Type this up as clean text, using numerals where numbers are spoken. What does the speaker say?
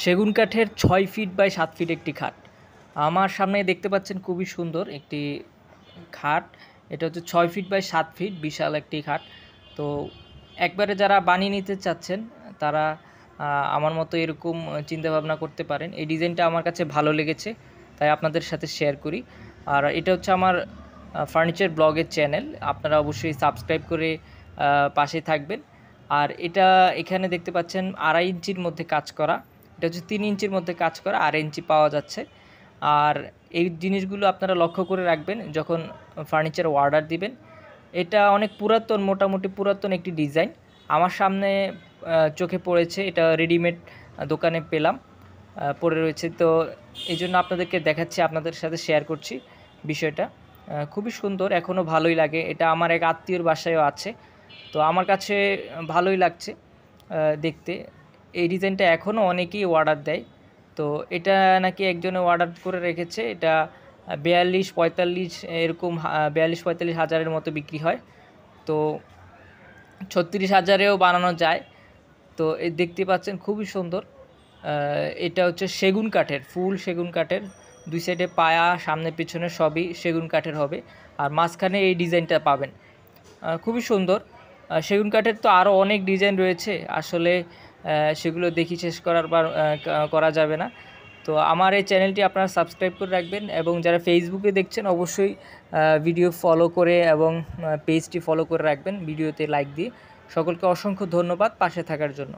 সেগুন কাঠের ৬ feet by ৭ fit একটি খাট। আমার সামনে দেখতে পাচ্ছেন খুবই সুন্দর একটি খাট। এটা হচ্ছে ৬ ফিট বাই ৭ ফিট বিশাল একটি খাট। তো একবারে যারা বানিয়ে নিতে চাচ্ছেন তারা আমার মতো এরকম চিন্তাভাবনা করতে পারেন। এই ডিজাইনটা আমার কাছে ভালো লেগেছে, তাই আপনাদের সাথে শেয়ার করি। আর এটা হচ্ছে আমার ফার্নিচার ব্লগের চ্যানেল। আপনারা অবশ্যই সাবস্ক্রাইব করে পাশে থাকবেন। আর এটা এখানে দেখতে পাচ্ছেন ২.৫ ইঞ্চির মধ্যে কাজ করা। এটা হচ্ছে ৩ ইঞ্চির মধ্যে কাজ করা, ২.৫ ইঞ্চি পাওয়া যাচ্ছে। আর এই জিনিসগুলো আপনারা লক্ষ্য করে রাখবেন যখন ফার্নিচার অর্ডার দিবেন। এটা অনেক পুরাতন, মোটামুটি পুরাতন একটি ডিজাইন। আমার সামনে চোখে পড়েছে, এটা রেডিমেড দোকানে পেলাম, পড়ে রয়েছে। তো এই জন্য আপনাদেরকে দেখাচ্ছি, আপনাদের সাথে শেয়ার করছি বিষয়টা। খুবই সুন্দর, এখনও ভালোই লাগে। এটা আমার এক আত্মীয়র বাসায়ও আছে, তো আমার কাছে ভালোই লাগছে দেখতে। এই ডিজাইনটা এখনও অনেকেই অর্ডার দেয়। তো এটা নাকি একজনে অর্ডার করে রেখেছে। এটা ৪২-৪৫ এরকম ৪২-৪৫ হাজারের মতো বিক্রি হয়। তো ৩৬ হাজারেও বানানো যায়। তো এই দেখতে পাচ্ছেন খুবই সুন্দর। এটা হচ্ছে সেগুন কাঠের, ফুল সেগুন কাঠের। ২ সাইডে পায়া, সামনে পিছনে সবই সেগুন কাঠের হবে। আর মাঝখানে এই ডিজাইনটা পাবেন। খুবই সুন্দর। সেগুন কাঠের তো আরও অনেক ডিজাইন রয়েছে, আসলে সেগুলো দেখি শেষ করা যাবে না। তো আমার এই চ্যানেলটি আপনারা সাবস্ক্রাইব করে রাখবেন, এবং যারা ফেসবুকে দেখছেন অবশ্যই ভিডিও ফলো করে এবং পেজটি ফলো করে রাখবেন, ভিডিওতে লাইক দিয়ে। সকলকে অসংখ্য ধন্যবাদ পাশে থাকার জন্য।